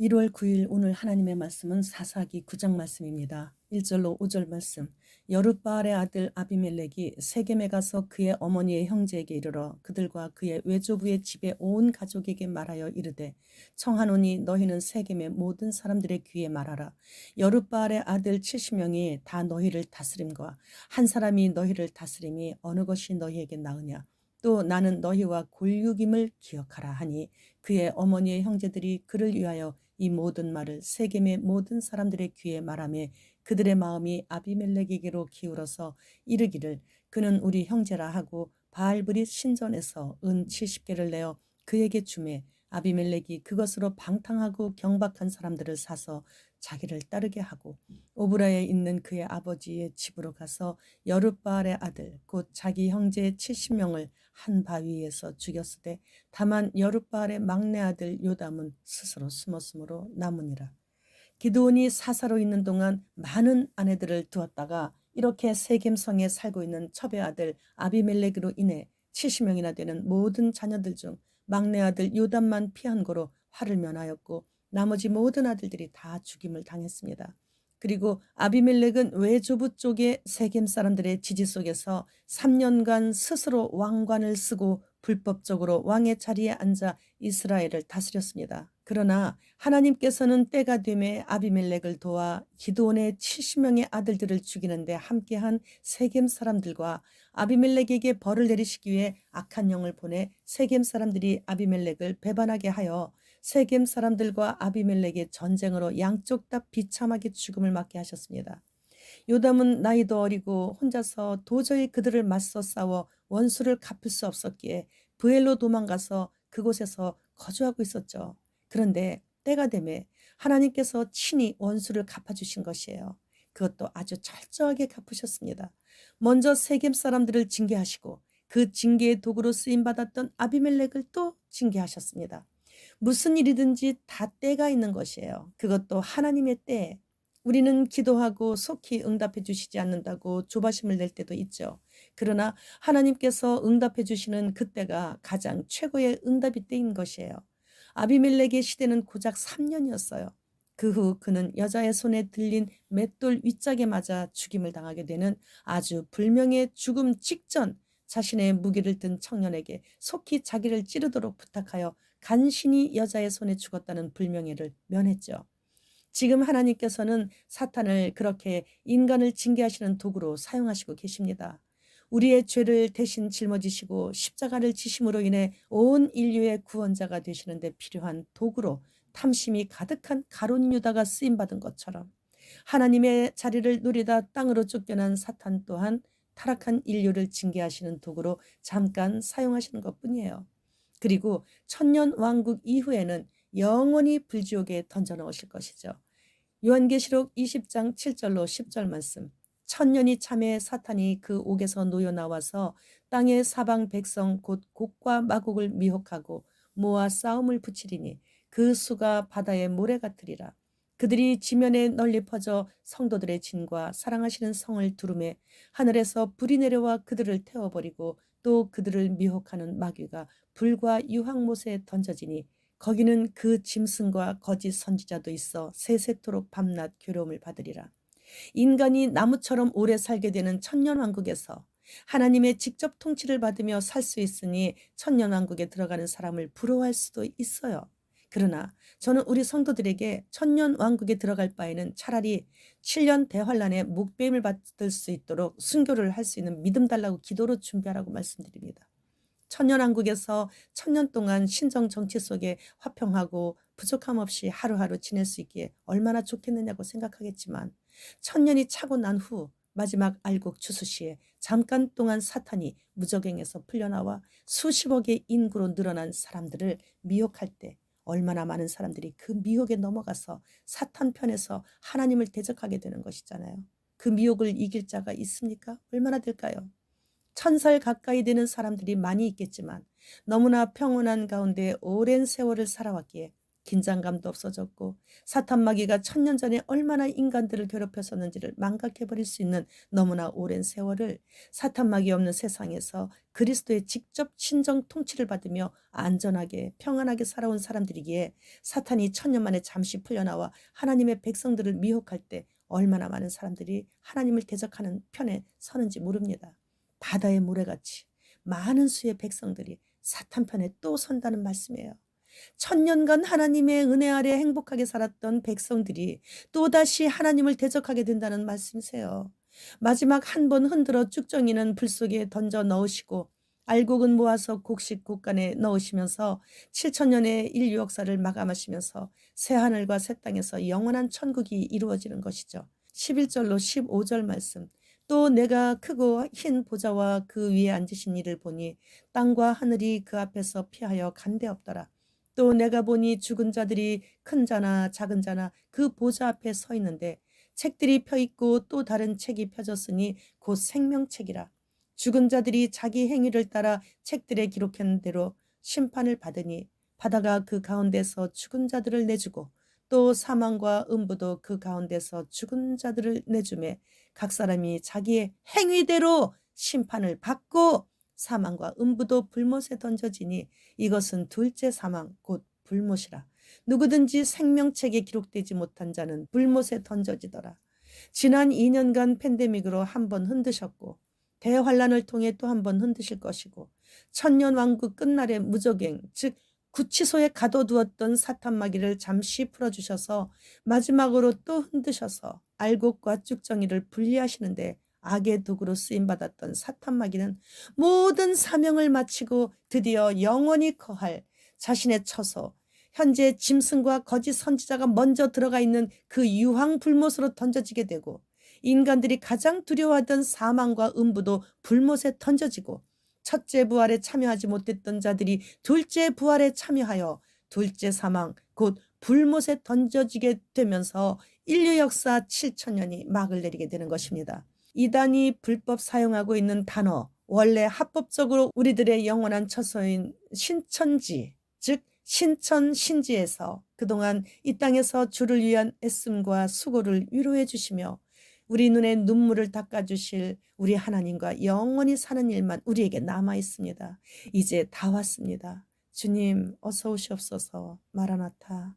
1월 9일 오늘 하나님의 말씀은 사사기 9장 말씀입니다. 1절로 5절 말씀. 여룻바알의 아들 아비멜렉이 세겜에 가서 그의 어머니의 형제에게 이르러 그들과 그의 외조부의 집에 온 가족에게 말하여 이르되 청하노니 너희는 세겜의 모든 사람들의 귀에 말하라. 여룻바알의 아들 70명이 다 너희를 다스림과 한 사람이 너희를 다스림이 어느 것이 너희에게 나으냐. 또 나는 너희와 골육임을 기억하라 하니 그의 어머니의 형제들이 그를 위하여 이 모든 말을 세겜의 모든 사람들의 귀에 말하며 그들의 마음이 아비멜렉에게로 기울어서 이르기를 그는 우리 형제라 하고 바알브릿 신전에서 은 70개를 내어 그에게 주매 아비멜렉이 그것으로 방탕하고 경박한 사람들을 사서 자기를 따르게 하고 오브라에 있는 그의 아버지의 집으로 가서 여룻바알의 아들 곧 자기 형제 70명을 한 바위에서 죽였으되 다만 여룻바알의 막내 아들 요담은 스스로 숨었으므로 남으니라. 기드온이 사사로 있는 동안 많은 아내들을 두었다가 이렇게 세겜성에 살고 있는 첩의 아들 아비멜렉으로 인해 70명이나 되는 모든 자녀들 중 막내 아들 요담만 피한 거로 화를 면하였고 나머지 모든 아들들이 다 죽임을 당했습니다. 그리고 아비멜렉은 외조부 쪽의 세겜 사람들의 지지 속에서 3년간 스스로 왕관을 쓰고 불법적으로 왕의 자리에 앉아 이스라엘을 다스렸습니다. 그러나 하나님께서는 때가 되매 아비멜렉을 도와 기드온의 70명의 아들들을 죽이는데 함께한 세겜 사람들과 아비멜렉에게 벌을 내리시기 위해 악한 영을 보내 세겜 사람들이 아비멜렉을 배반하게 하여 세겜 사람들과 아비멜렉의 전쟁으로 양쪽 다 비참하게 죽음을 맞게 하셨습니다. 요담은 나이도 어리고 혼자서 도저히 그들을 맞서 싸워 원수를 갚을 수 없었기에 브엘로 도망가서 그곳에서 거주하고 있었죠. 그런데 때가 되매 하나님께서 친히 원수를 갚아주신 것이에요. 그것도 아주 철저하게 갚으셨습니다. 먼저 세겜 사람들을 징계하시고 그 징계의 도구로 쓰임받았던 아비멜렉을 또 징계하셨습니다. 무슨 일이든지 다 때가 있는 것이에요. 그것도 하나님의 때에. 우리는 기도하고 속히 응답해 주시지 않는다고 조바심을 낼 때도 있죠. 그러나 하나님께서 응답해 주시는 그때가 가장 최고의 응답이 때인 것이에요. 아비멜렉의 시대는 고작 3년이었어요. 그 후 그는 여자의 손에 들린 맷돌 윗짝에 맞아 죽임을 당하게 되는 아주 불명의 죽음 직전 자신의 무기를 든 청년에게 속히 자기를 찌르도록 부탁하여 간신히 여자의 손에 죽었다는 불명예를 면했죠. 지금 하나님께서는 사탄을 그렇게 인간을 징계하시는 도구로 사용하시고 계십니다. 우리의 죄를 대신 짊어지시고 십자가를 지심으로 인해 온 인류의 구원자가 되시는 데 필요한 도구로 탐심이 가득한 가룟 유다가 쓰임받은 것처럼 하나님의 자리를 누리다 땅으로 쫓겨난 사탄 또한 타락한 인류를 징계하시는 도구로 잠깐 사용하시는 것뿐이에요. 그리고 천년 왕국 이후에는 영원히 불지옥에 던져 넣으실 것이죠. 요한계시록 20장 7절로 10절 말씀. 천년이 참에 사탄이 그 옥에서 놓여 나와서 땅의 사방 백성 곧 곡과 마곡을 미혹하고 모아 싸움을 붙이리니 그 수가 바다의 모래 같으리라. 그들이 지면에 널리 퍼져 성도들의 진과 사랑하시는 성을 두루매 하늘에서 불이 내려와 그들을 태워버리고 또 그들을 미혹하는 마귀가 불과 유황못에 던져지니 거기는 그 짐승과 거짓 선지자도 있어 세세토록 밤낮 괴로움을 받으리라. 인간이 나무처럼 오래 살게 되는 천년왕국에서 하나님의 직접 통치를 받으며 살 수 있으니 천년왕국에 들어가는 사람을 부러워할 수도 있어요. 그러나 저는 우리 성도들에게 천년왕국에 들어갈 바에는 차라리 7년 대환란에 목배임을 받을 수 있도록 순교를 할 수 있는 믿음 달라고 기도로 준비하라고 말씀드립니다. 천년왕국에서 천년 동안 신정 정치 속에 화평하고 부족함 없이 하루하루 지낼 수 있기에 얼마나 좋겠느냐고 생각하겠지만 천년이 차고 난 후 마지막 알곡 추수시에 잠깐 동안 사탄이 무적행에서 풀려나와 수십억의 인구로 늘어난 사람들을 미혹할 때 얼마나 많은 사람들이 그 미혹에 넘어가서 사탄 편에서 하나님을 대적하게 되는 것이잖아요. 그 미혹을 이길 자가 있습니까? 얼마나 될까요? 1000살 가까이 되는 사람들이 많이 있겠지만 너무나 평온한 가운데 오랜 세월을 살아왔기에 긴장감도 없어졌고 사탄 마귀가 천년 전에 얼마나 인간들을 괴롭혔었는지를 망각해버릴 수 있는 너무나 오랜 세월을 사탄 마귀 없는 세상에서 그리스도의 직접 친정 통치를 받으며 안전하게 평안하게 살아온 사람들이기에 사탄이 천년 만에 잠시 풀려나와 하나님의 백성들을 미혹할 때 얼마나 많은 사람들이 하나님을 대적하는 편에 서는지 모릅니다. 바다의 모래같이 많은 수의 백성들이 사탄 편에 또 선다는 말씀이에요. 천년간 하나님의 은혜 아래 행복하게 살았던 백성들이 또다시 하나님을 대적하게 된다는 말씀이세요. 마지막 한 번 흔들어 쭉정이는 불 속에 던져 넣으시고 알곡은 모아서 곡식 곡간에 넣으시면서 7천년의 인류 역사를 마감하시면서 새하늘과 새 땅에서 영원한 천국이 이루어지는 것이죠. 11절로 15절 말씀. 또 내가 크고 흰 보좌와 그 위에 앉으신 이를 보니 땅과 하늘이 그 앞에서 피하여 간데없더라. 또 내가 보니 죽은 자들이 큰 자나 작은 자나 그 보좌 앞에 서 있는데 책들이 펴 있고 또 다른 책이 펴졌으니 곧 생명책이라. 죽은 자들이 자기 행위를 따라 책들에 기록한 대로 심판을 받으니 바다가 그 가운데서 죽은 자들을 내주고 또 사망과 음부도 그 가운데서 죽은 자들을 내주매 각 사람이 자기의 행위대로 심판을 받고 사망과 음부도 불못에 던져지니 이것은 둘째 사망 곧 불못이라. 누구든지 생명책에 기록되지 못한 자는 불못에 던져지더라. 지난 2년간 팬데믹으로 한 번 흔드셨고 대환란을 통해 또 한 번 흔드실 것이고 천년왕국 끝날의 무적행 즉 구치소에 가둬두었던 사탄 마귀를 잠시 풀어주셔서 마지막으로 또 흔드셔서 알곡과 쭉정이를 분리하시는데 악의 도구로 쓰임받았던 사탄 마귀는 모든 사명을 마치고 드디어 영원히 거할 자신의 처소 현재 짐승과 거짓 선지자가 먼저 들어가 있는 그 유황 불못으로 던져지게 되고 인간들이 가장 두려워하던 사망과 음부도 불못에 던져지고 첫째 부활에 참여하지 못했던 자들이 둘째 부활에 참여하여 둘째 사망 곧 불못에 던져지게 되면서 인류 역사 7천년이 막을 내리게 되는 것입니다. 이단이 불법 사용하고 있는 단어 원래 합법적으로 우리들의 영원한 처소인 신천지 즉 신천 신지에서 그동안 이 땅에서 주를 위한 애씀과 수고를 위로해 주시며 우리 눈에 눈물을 닦아주실 우리 하나님과 영원히 사는 일만 우리에게 남아 있습니다. 이제 다 왔습니다. 주님 어서 오시옵소서. 마라나타.